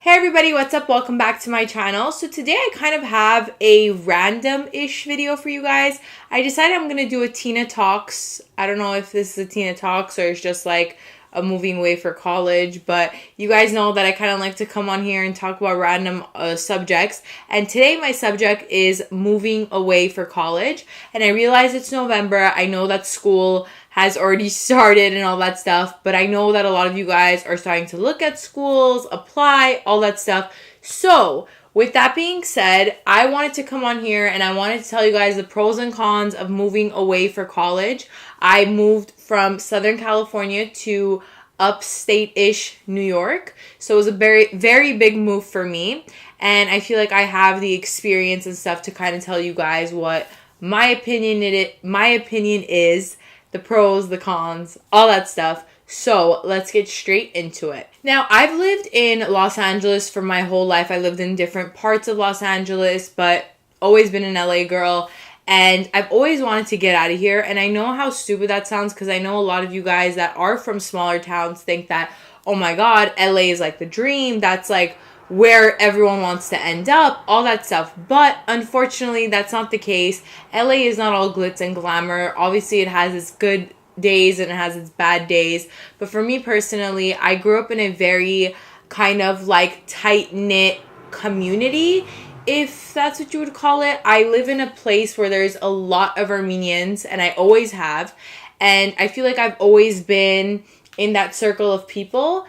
Hey everybody, what's up? Welcome back to my channel. So today I kind of have a random-ish video for you guys. I decided I'm going to do a Tina Talks. I don't know if this is a Tina Talks or it's just like a moving away for college, but you guys know that I kind of like to come on here and talk about random subjects. And today my subject is moving away for college. And I realize it's November. I know that school has already started and all that stuff, but I know that a lot of you guys are starting to look at schools, apply, all that stuff. So with that being said, I wanted to come on here and I wanted to tell you guys the pros and cons of moving away for college. I moved from Southern California to upstate-ish New York. So it was a very, very big move for me. And I feel like I have the experience and stuff to kind of tell you guys what my opinion is, the pros, the cons, all that stuff. So let's get straight into it. Now, I've lived in Los Angeles for my whole life. I lived in different parts of Los Angeles, but always been an LA girl. And I've always wanted to get out of here. And I know how stupid that sounds because I know a lot of you guys that are from smaller towns think that, oh my God, LA is like the dream. That's like where everyone wants to end up, all that stuff. But unfortunately, that's not the case. LA is not all glitz and glamour. Obviously, it has its good days and it has its bad days. But for me personally, I grew up in a very kind of like tight-knit community, if that's what you would call it. I live in a place where there's a lot of Armenians, and I always have. And I feel like I've always been in that circle of people.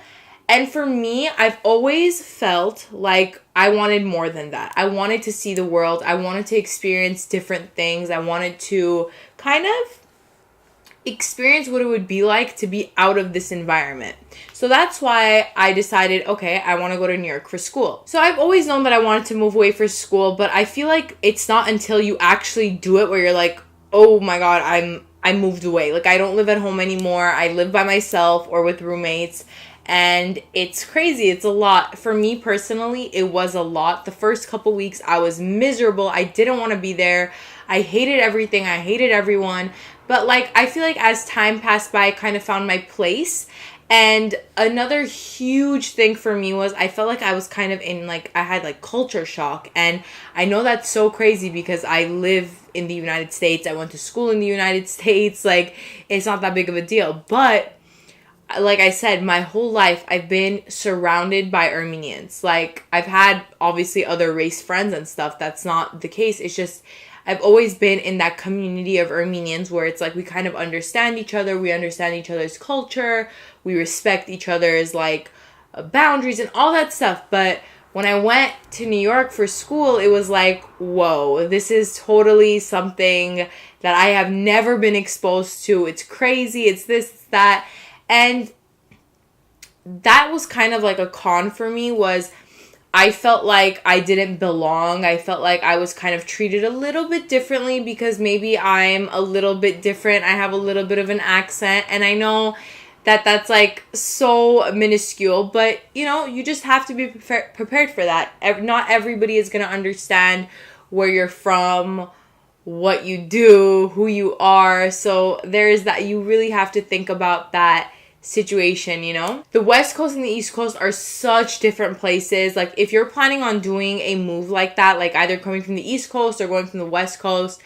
And for me, I've always felt like I wanted more than that. I wanted to see the world. I wanted to experience different things. I wanted to kind of experience what it would be like to be out of this environment. So that's why I decided, okay, I want to go to New York for school. So I've always known that I wanted to move away for school, but I feel like it's not until you actually do it where you're like, oh my God, I moved away. Like, I don't live at home anymore. I live by myself or with roommates. And it's crazy. It's a lot. For me personally, it was a lot. The first couple weeks, I was miserable. I didn't want to be there. I hated everything. I hated everyone. But like, I feel like as time passed by, I kind of found my place. And another huge thing for me was I felt like I was kind of in like, I had like culture shock. And I know that's so crazy because I live in the United States. I went to school in the United States. Like, it's not that big of a deal. But like I said, my whole life I've been surrounded by Armenians. Like, I've had obviously other race friends and stuff. That's not the case. It's just I've always been in that community of Armenians where it's like we kind of understand each other. We understand each other's culture. We respect each other's like boundaries and all that stuff. But when I went to New York for school, it was like, whoa, this is totally something that I have never been exposed to. It's crazy. It's this, it's that. And that was kind of like a con for me, was I felt like I didn't belong. I felt like I was kind of treated a little bit differently because maybe I'm a little bit different. I have a little bit of an accent, and I know that that's like so minuscule, but you know, you just have to be prepared for that. Not everybody is going to understand where you're from, what you do, who you are. So there's that. You really have to think about that situation, you know? The West Coast and the East Coast are such different places. Like, if you're planning on doing a move like that, like either coming from the East Coast or going from the West Coast,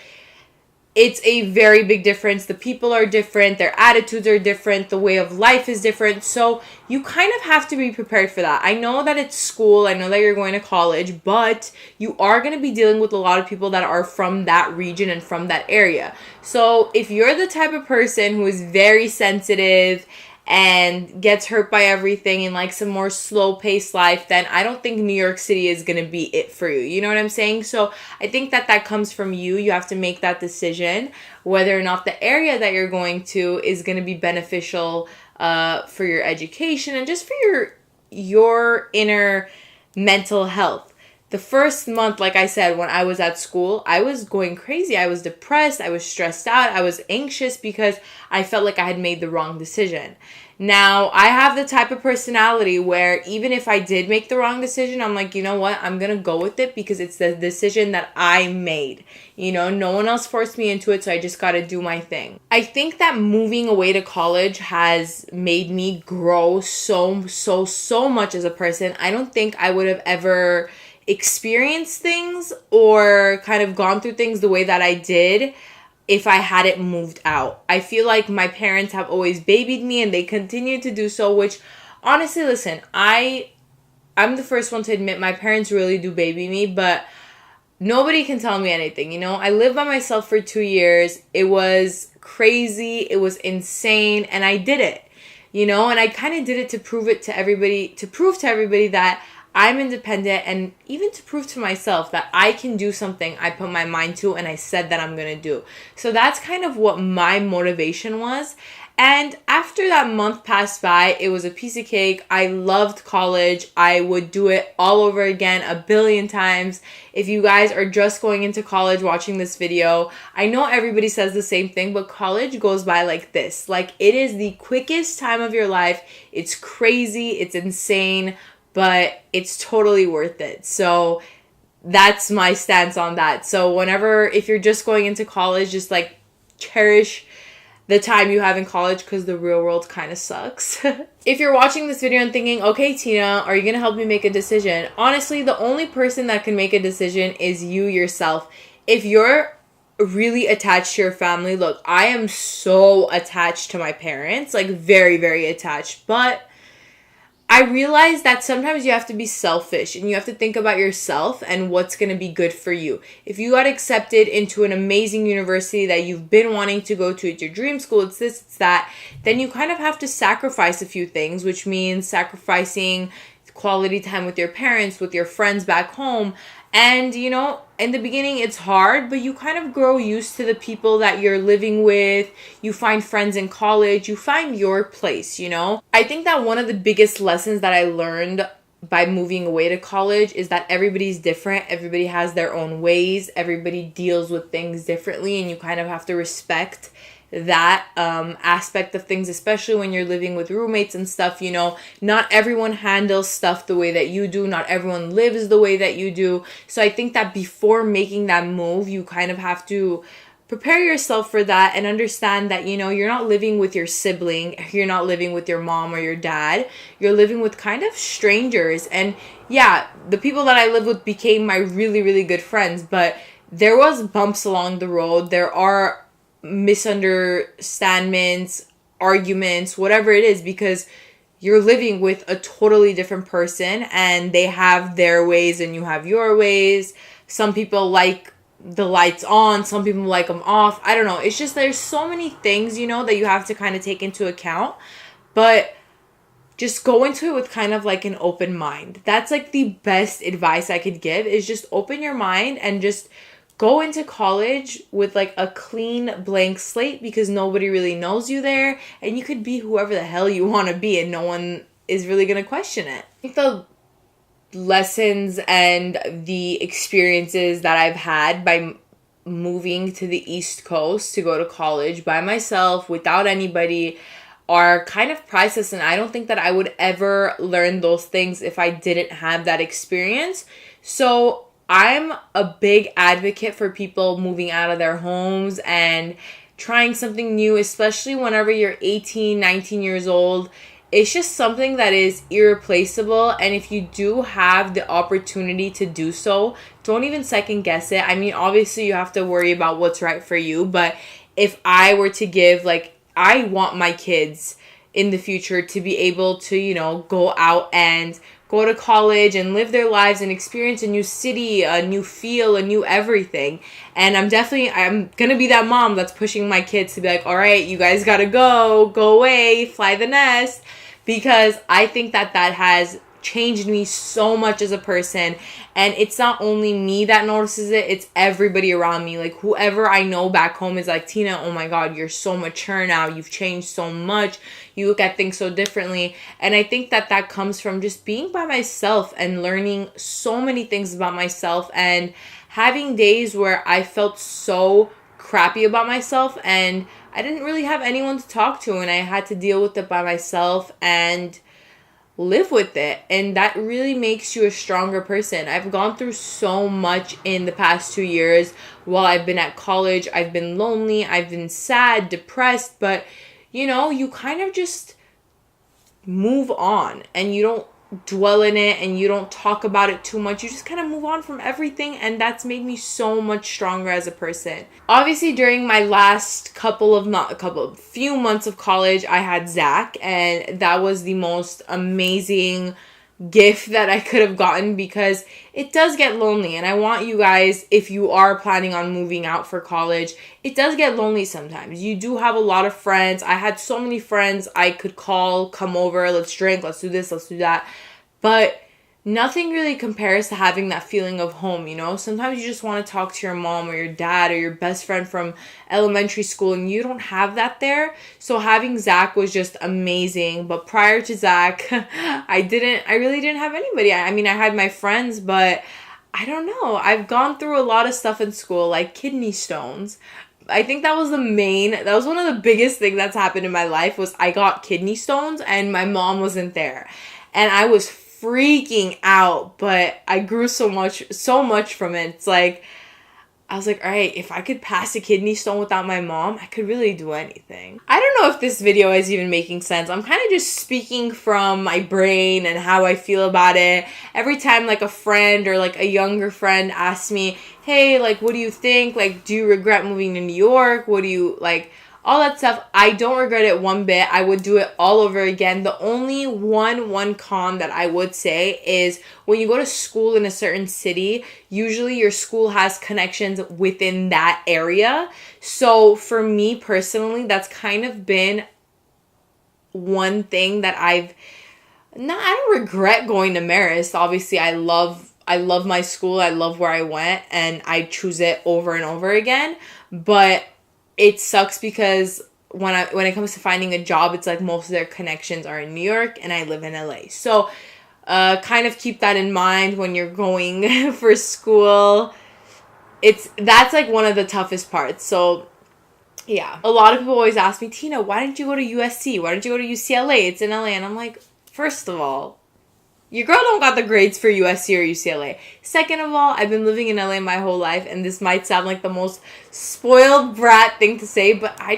it's a very big difference. The people are different. Their attitudes are different. The way of life is different. So you kind of have to be prepared for that. I know that it's school. I know that you're going to college, but you are going to be dealing with a lot of people that are from that region and from that area. So if you're the type of person who is very sensitive and gets hurt by everything and likes a more slow-paced life, then I don't think New York City is going to be it for you. You know what I'm saying? So I think that that comes from you. You have to make that decision whether or not the area that you're going to is going to be beneficial for your education and just for your inner mental health. The first month, like I said, when I was at school, I was going crazy. I was depressed. I was stressed out. I was anxious because I felt like I had made the wrong decision. Now, I have the type of personality where even if I did make the wrong decision, I'm like, you know what? I'm going to go with it because it's the decision that I made. You know, no one else forced me into it, so I just got to do my thing. I think that moving away to college has made me grow so much as a person. I don't think I would have ever experienced things or kind of gone through things the way that I did if I hadn't moved out. I feel like my parents have always babied me and they continue to do so, which honestly, listen, I'm the first one to admit my parents really do baby me, but nobody can tell me anything, you know? I lived by myself for 2 years. It was crazy. It was insane. And I did it, you know? And I kind of did it to prove to everybody that I'm independent, and even to prove to myself that I can do something I put my mind to and I said that I'm going to do. So that's kind of what my motivation was. And after that month passed by, it was a piece of cake. I loved college. I would do it all over again 1 billion times. If you guys are just going into college watching this video, I know everybody says the same thing, but college goes by like this. Like, it is the quickest time of your life. It's crazy. It's insane. But it's totally worth it. So that's my stance on that. So if you're just going into college, just like cherish the time you have in college, because the real world kind of sucks. If you're watching this video and thinking, okay, Tina, are you going to help me make a decision? Honestly, the only person that can make a decision is you yourself. If you're really attached to your family, look, I am so attached to my parents, like very, very attached, but I realize that sometimes you have to be selfish and you have to think about yourself and what's going to be good for you. If you got accepted into an amazing university that you've been wanting to go to, it's your dream school, it's this, it's that, then you kind of have to sacrifice a few things, which means sacrificing quality time with your parents, with your friends back home. And, you know, in the beginning, it's hard, but you kind of grow used to the people that you're living with. You find friends in college. You find your place, you know? I think that one of the biggest lessons that I learned by moving away to college is that everybody's different. Everybody has their own ways. Everybody deals with things differently, and you kind of have to respect that aspect of things, especially when you're living with roommates and stuff. You know, not everyone handles stuff the way that you do. Not everyone lives the way that you do. So I think that before making that move, you kind of have to prepare yourself for that and understand that, you know, you're not living with your sibling, you're not living with your mom or your dad, you're living with kind of strangers. And yeah, the people that I live with became my really, really good friends, but there was bumps along the road. There are misunderstandings, arguments, whatever it is, because you're living with a totally different person and they have their ways and you have your ways. Some people like the lights on, some people like them off. I don't know. It's just there's so many things, you know, that you have to kind of take into account. But just go into it with kind of like an open mind. That's like the best advice I could give, is just open your mind and just go into college with like a clean blank slate, because nobody really knows you there and you could be whoever the hell you want to be and no one is really going to question it. I think the lessons and the experiences that I've had by moving to the East Coast to go to college by myself without anybody are kind of priceless, and I don't think that I would ever learn those things if I didn't have that experience. So I'm a big advocate for people moving out of their homes and trying something new, especially whenever you're 18, 19 years old. It's just something that is irreplaceable. And if you do have the opportunity to do so, don't even second guess it. I mean, obviously you have to worry about what's right for you. But if I were to give, like, I want my kids in the future to be able to, you know, go out and go to college and live their lives and experience a new city, a new feel, a new everything. And I'm going to be that mom that's pushing my kids to be like, all right, you guys got to go away, fly the nest. Because I think that has changed me so much as a person. And it's not only me that notices it, it's everybody around me. Like, whoever I know back home is like, Tina, oh my God, you're so mature now. You've changed so much. You look at things so differently. And I think that comes from just being by myself and learning so many things about myself and having days where I felt so crappy about myself, and I didn't really have anyone to talk to, and I had to deal with it by myself and live with it. And that really makes you a stronger person. I've gone through so much in the past 2 years while I've been at college. I've been lonely, I've been sad, depressed, but you know, you kind of just move on and you don't dwell in it and you don't talk about it too much. You just kind of move on from everything, and that's made me so much stronger as a person. Obviously, during my last few months of college, I had Zach, and that was the most amazing gift that I could have gotten, because it does get lonely. And I want you guys, if you are planning on moving out for college, it does get lonely sometimes. You do have a lot of friends. I had so many friends I could call, come over, let's drink, let's do this, let's do that. But nothing really compares to having that feeling of home, you know? Sometimes you just want to talk to your mom or your dad or your best friend from elementary school, and you don't have that there. So having Zach was just amazing. But prior to Zach, I really didn't have anybody. I mean, I had my friends, but I don't know. I've gone through a lot of stuff in school, like kidney stones. I think that was one of the biggest things that's happened in my life, was I got kidney stones and my mom wasn't there. And I was freaking out, but I grew so much from it. It's like, I was like, all right, if I could pass a kidney stone without my mom, I could really do anything. I don't know if this video is even making sense. I'm kind of just speaking from my brain and how I feel about it. Every time like a friend or like a younger friend asks me, hey, like, what do you think? Like, do you regret moving to New York? What do you, like, all that stuff, I don't regret it one bit. I would do it all over again. The only one con that I would say is when you go to school in a certain city, usually your school has connections within that area. So for me personally, that's kind of been one thing that I don't regret going to Marist. Obviously, I love my school. I love where I went, and I choose it over and over again. But it sucks because when it comes to finding a job, it's like most of their connections are in New York and I live in LA. So kind of keep that in mind when you're going for school. That's like one of the toughest parts. So yeah, a lot of people always ask me, Tina, why didn't you go to USC? Why didn't you go to UCLA? It's in LA. And I'm like, first of all, your girl don't got the grades for USC or UCLA. Second of all, I've been living in LA my whole life, and this might sound like the most spoiled brat thing to say, but I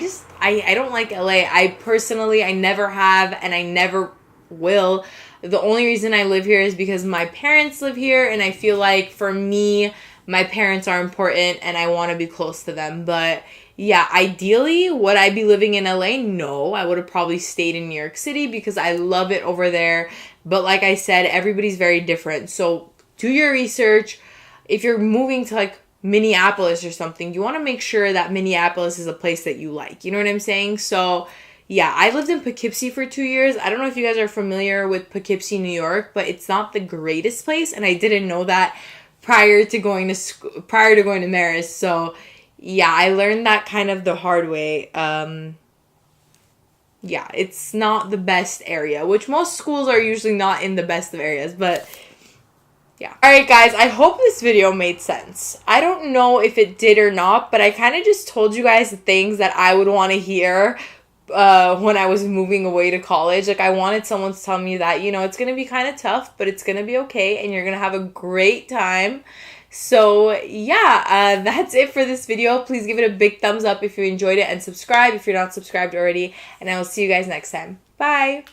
don't like LA. I never have, and I never will. The only reason I live here is because my parents live here, and I feel like for me, my parents are important, and I want to be close to them. But yeah, ideally, would I be living in LA? No, I would have probably stayed in New York City because I love it over there. But like I said, everybody's very different. So do your research. If you're moving to like Minneapolis or something, you want to make sure that Minneapolis is a place that you like. You know what I'm saying? So yeah, I lived in Poughkeepsie for 2 years. I don't know if you guys are familiar with Poughkeepsie, New York, but it's not the greatest place. And I didn't know that prior to going to Marist. So yeah, I learned that kind of the hard way. Yeah, it's not the best area, which most schools are usually not in the best of areas, but yeah. Alright guys, I hope this video made sense. I don't know if it did or not, but I kind of just told you guys the things that I would want to hear when I was moving away to college. Like, I wanted someone to tell me that, you know, it's going to be kind of tough, but it's going to be okay, and you're going to have a great time. So yeah, that's it for this video. Please give it a big thumbs up if you enjoyed it, and subscribe if you're not subscribed already, and I will see you guys next time. Bye!